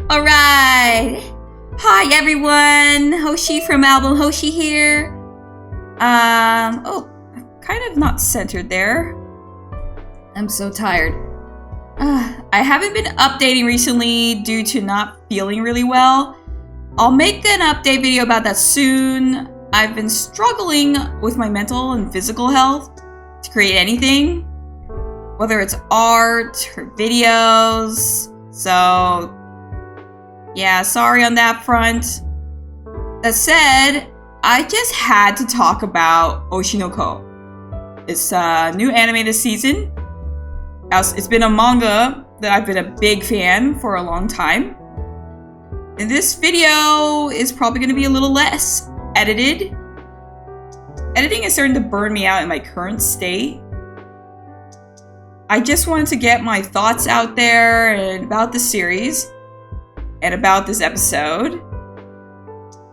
Alright! Hi everyone! Hoshi from Album Hoshi here. Kind of not centered there. I'm so tired. I haven't been updating recently due to not feeling really well. I'll make an update video about that soon. I've been struggling with my mental and physical health to create anything, whether it's art or videos. So yeah, sorry on that front. That said, I just had to talk about Oshi No Ko. It's a new anime this season. It's been a manga that I've been a big fan for a long time. And this video is probably going to be a little less edited. Editing is starting to burn me out in my current state. I just wanted to get my thoughts out there and about the series and about this episode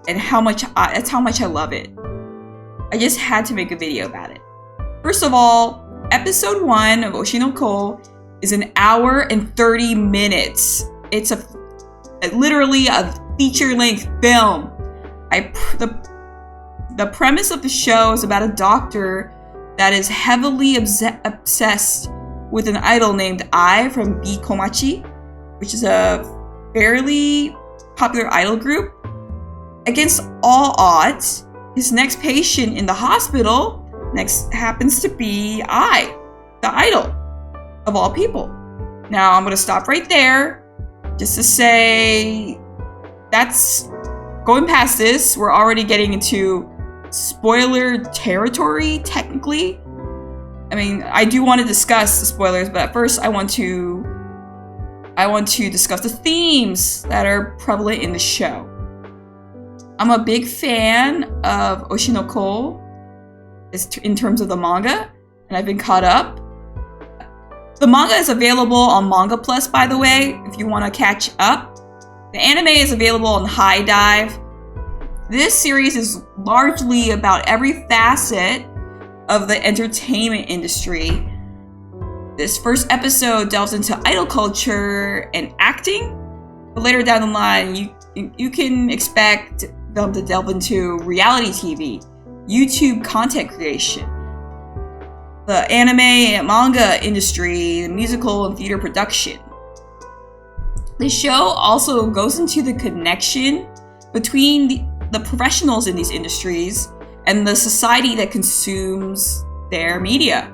and that's how much I love it. I just had to make a video about it. First of all, episode 1 of Oshi No Ko is an hour and 30 minutes. It's literally a feature-length film. The premise of the show is about a doctor that is heavily obsessed with an idol named Ai from B Komachi, which is a fairly popular idol group. Against all odds, his next patient in the hospital happens to be Ai, the idol of all people. Now I'm going to stop right there just to say that's going past this. We're already getting into spoiler territory, technically. I mean, I do want to discuss the spoilers, but at first I want to discuss the themes that are prevalent in the show. I'm a big fan of Oshi No Ko in terms of the manga, and I've been caught up. The manga is available on Manga Plus, by the way, if you want to catch up. The anime is available on High Dive. This series is largely about every facet of the entertainment industry. This first episode delves into idol culture and acting, but later down the line, you can expect them to delve into reality TV, YouTube content creation, the anime and manga industry, the musical and theater production. The show also goes into the connection between the professionals in these industries and the society that consumes their media.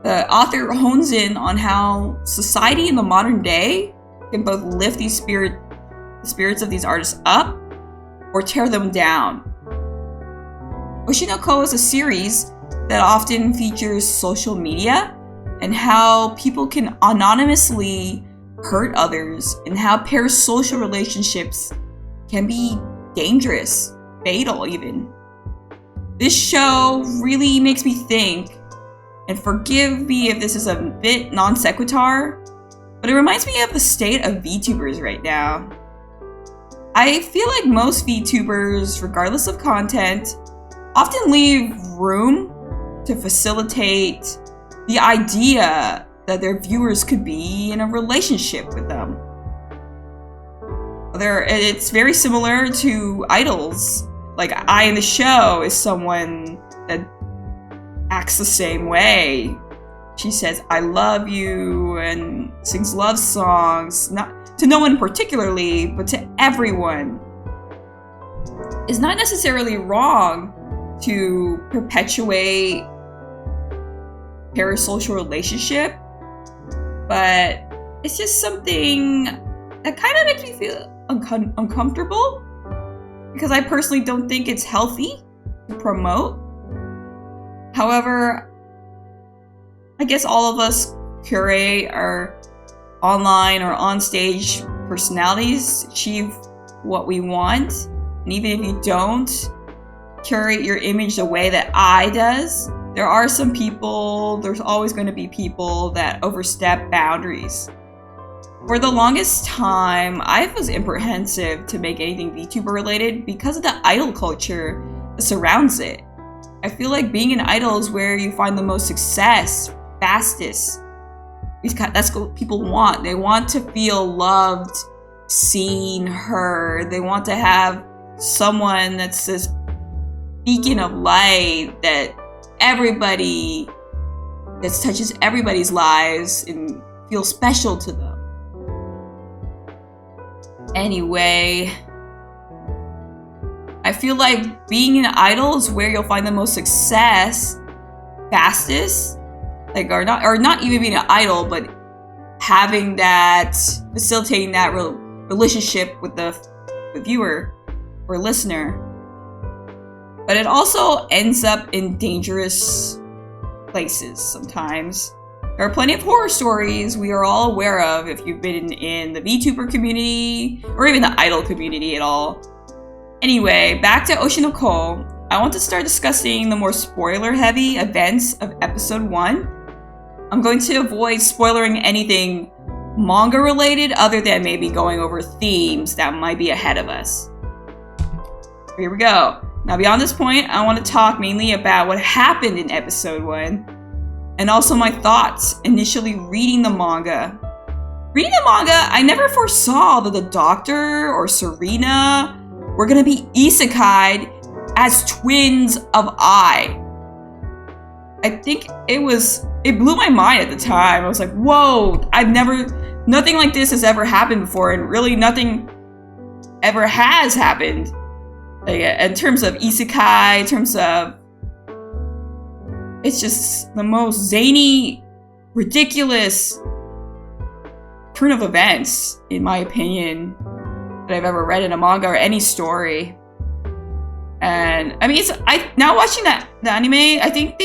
The author hones in on how society in the modern day can both lift the spirits of these artists up or tear them down. Oshi No Ko is a series that often features social media and how people can anonymously hurt others and how parasocial relationships can be dangerous, fatal even. This show really makes me think, and forgive me if this is a bit non sequitur, but it reminds me of the state of VTubers right now. I feel like most VTubers, regardless of content, often leave room to facilitate the idea that their viewers could be in a relationship with them. It's very similar to idols. Like, I in the show is someone that acts the same way. She says, "I love you," and sings love songs, not to no one particularly, but to everyone. It's not necessarily wrong to perpetuate parasocial relationship, but it's just something that kind of makes me feel uncomfortable, because I personally don't think it's healthy to promote. However, I guess all of us curate our online or on-stage personalities, achieve what we want. And even if you don't curate your image the way that I does, there are some people, there's always going to be people that overstep boundaries. For the longest time, I was apprehensive to make anything VTuber related because of the idol culture that surrounds it. I feel like being an idol is where you find the most success, fastest. That's what people want. They want to feel loved, seen, heard. They want to have someone that's this beacon of light that touches everybody's lives and feels special to them. Anyway, I feel like being an idol is where you'll find the most success fastest. Like, or not even being an idol, but facilitating that relationship with the viewer or listener. But it also ends up in dangerous places sometimes. There are plenty of horror stories we are all aware of if you've been in the VTuber community or even the idol community at all. Anyway, back to Oshi No Ko. I want to start discussing the more spoiler-heavy events of episode 1. I'm going to avoid spoiling anything manga-related other than maybe going over themes that might be ahead of us. Here we go. Now, beyond this point, I want to talk mainly about what happened in episode 1 and also my thoughts initially reading the manga. Reading the manga, I never foresaw that the Doctor or Serena were going to be isekai'd as twins of I. I think it blew my mind at the time. I was like, whoa, nothing like this has ever happened before, and really nothing ever has happened. Like, in terms of isekai, in terms of, it's just the most zany, ridiculous turn of events, in my opinion, that I've ever read in a manga or any story. And I mean, now watching the anime, I think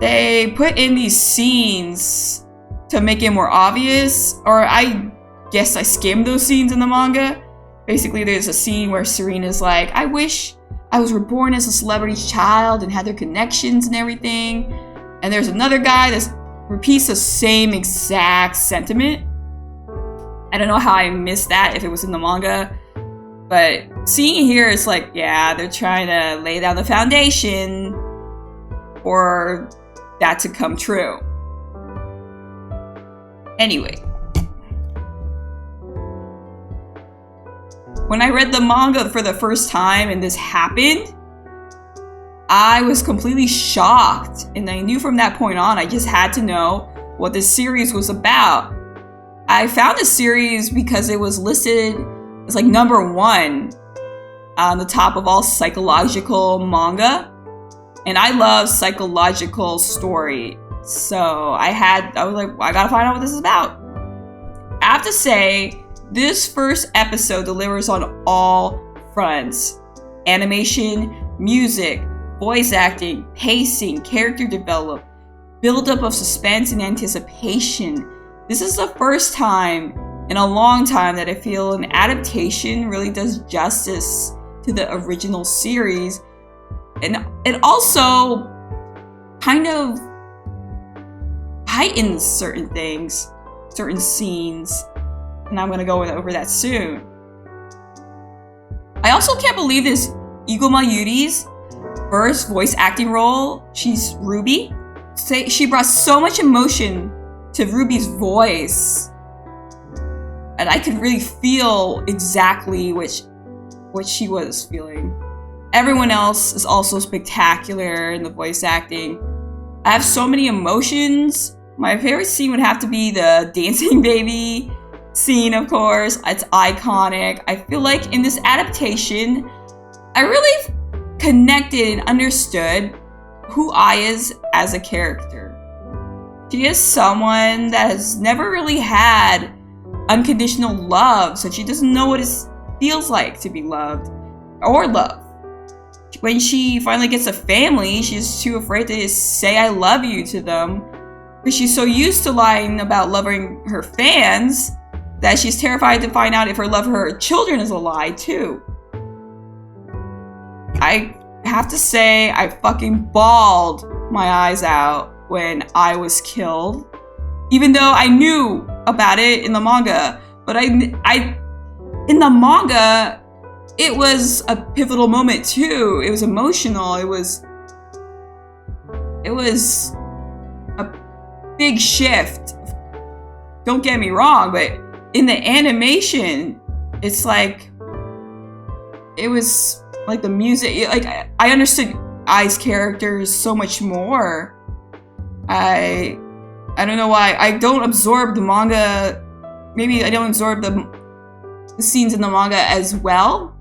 they put in these scenes to make it more obvious, or I guess I skimmed those scenes in the manga. Basically, there's a scene where Serena's like, I wish I was reborn as a celebrity's child and had their connections and everything. And there's another guy that repeats the same exact sentiment. I don't know how I missed that if it was in the manga. But seeing here, it's like, yeah, they're trying to lay down the foundation for that to come true. Anyway. When I read the manga for the first time and this happened, I was completely shocked. And I knew from that point on, I just had to know what this series was about. I found this series because it was listed as like number 1 on the top of all psychological manga. And I love psychological story. So I was like, I gotta find out what this is about. I have to say, this first episode delivers on all fronts. Animation, music, voice acting, pacing, character development, build-up of suspense and anticipation. This is the first time in a long time that I feel an adaptation really does justice to the original series. And it also kind of heightens certain things, certain scenes. And I'm going to go over that soon. I also can't believe this Igoma Yuri's first voice acting role. She's Ruby. She brought so much emotion to Ruby's voice. And I could really feel exactly what she was feeling. Everyone else is also spectacular in the voice acting. I have so many emotions. My favorite scene would have to be the dancing baby scene, of course. It's iconic. I feel like in this adaptation, I really connected and understood who Ai is as a character. She is someone that has never really had unconditional love, so she doesn't know what it feels like to be loved or love. When she finally gets a family, she's too afraid to just say I love you to them, because she's so used to lying about loving her fans that she's terrified to find out if her love for her children is a lie too. I have to say, I fucking bawled my eyes out when I was killed, even though I knew about it in the manga. But in the manga, it was a pivotal moment too. It was emotional. It was a big shift. Don't get me wrong, but in the animation, it's like it was like the music. Like I understood Ai's character so much more. I don't know why I don't absorb the manga. Maybe I don't absorb the scenes in the manga as well.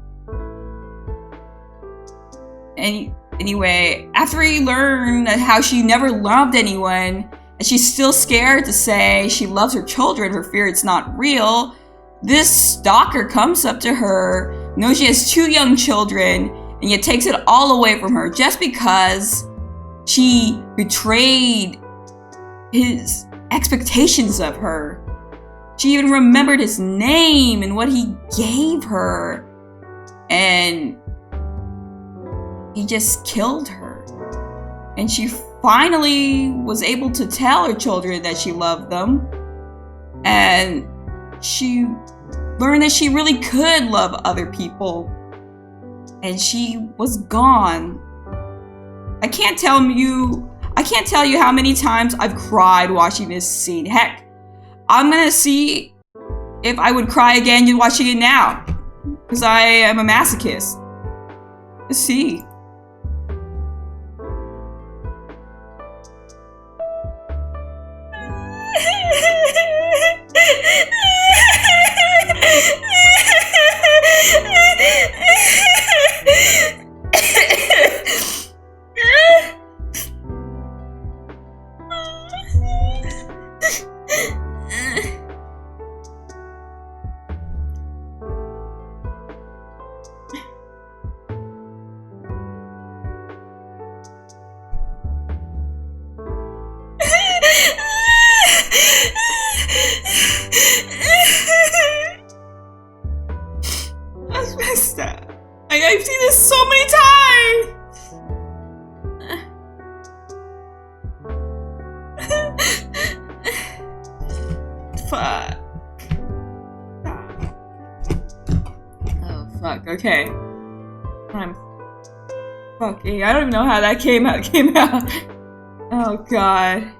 And anyway, after we learn how she never loved anyone, and she's still scared to say she loves her children for fear it's not real, this stalker comes up to her, knows she has 2 young children, and yet takes it all away from her just because she betrayed his expectations of her. She even remembered his name and what he gave her. And he just killed her. And she finally was able to tell her children that she loved them. And she learned that she really could love other people. And she was gone. I can't tell you how many times I've cried watching this scene. Heck, I'm gonna see if I would cry again watching it now. Because I am a masochist. Let's see. That's messed up. I've seen this so many times. Fuck. Oh fuck. Okay. I'm fucking. I don't even know how that came out. Oh god.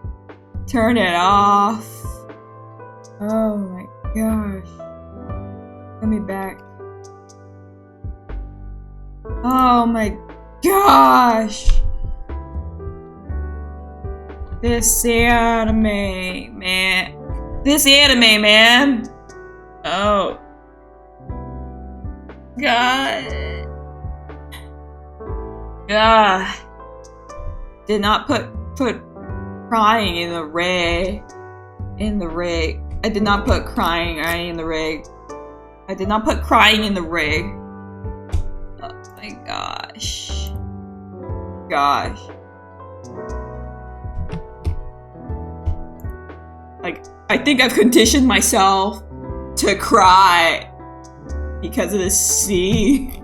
Turn it off. Oh my gosh. Let me back. Oh my gosh. This anime, man. Oh. God. God. Did not put crying in the rig. I did not put crying in the rig. I did not put crying in the rig. Oh my gosh. Gosh. Like, I think I've conditioned myself to cry because of this scene.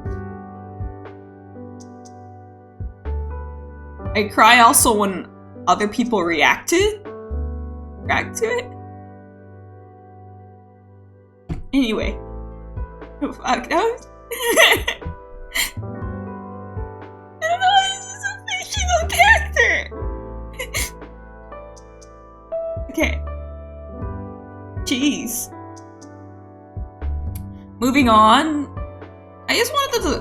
I cry also when other people react to it. Anyway. Oh, fuck, that was... I don't know, this is a fictional character! Okay. Jeez. Moving on. I just wanted to...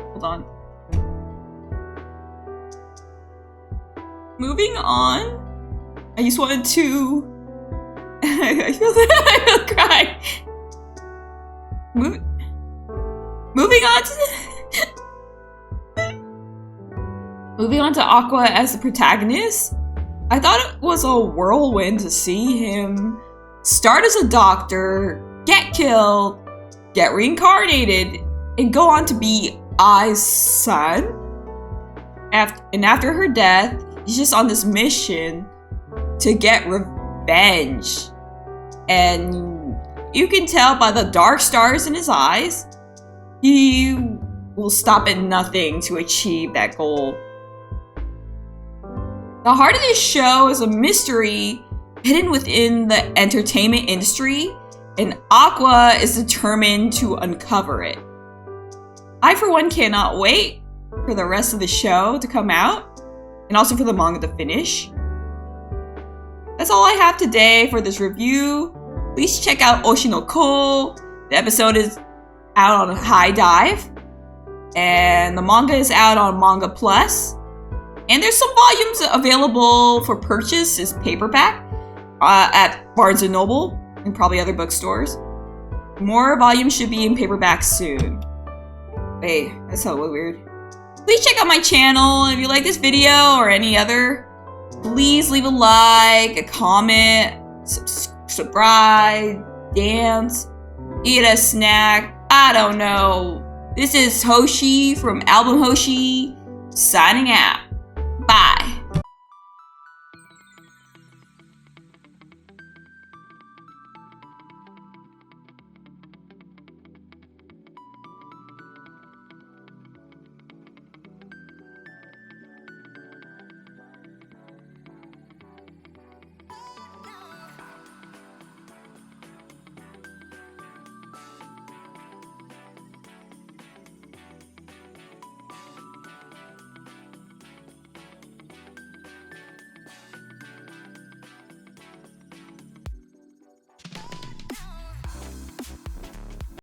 Hold on. Moving on. I just wanted to... I feel cry. Moving on to... Moving on to Aqua as the protagonist. I thought it was a whirlwind to see him start as a doctor, get killed, get reincarnated, and go on to be Ai's son. And after her death, he's just on this mission to get revenge. And you can tell by the dark stars in his eyes, he will stop at nothing to achieve that goal. The heart of this show is a mystery hidden within the entertainment industry, and Aqua is determined to uncover it. I, for one, cannot wait for the rest of the show to come out, and also for the manga to finish. That's all I have today for this review. Please check out Oshi No Ko. The episode is out on High Dive. And the manga is out on Manga Plus. And there's some volumes available for purchase as paperback at Barnes & Noble and probably other bookstores. More volumes should be in paperback soon. Wait, that's hella weird. Please check out my channel. If you like this video or any other, please leave a like, a comment, subscribe, dance, eat a snack. I don't know. This is Hoshi from Album Hoshi signing out. Bye.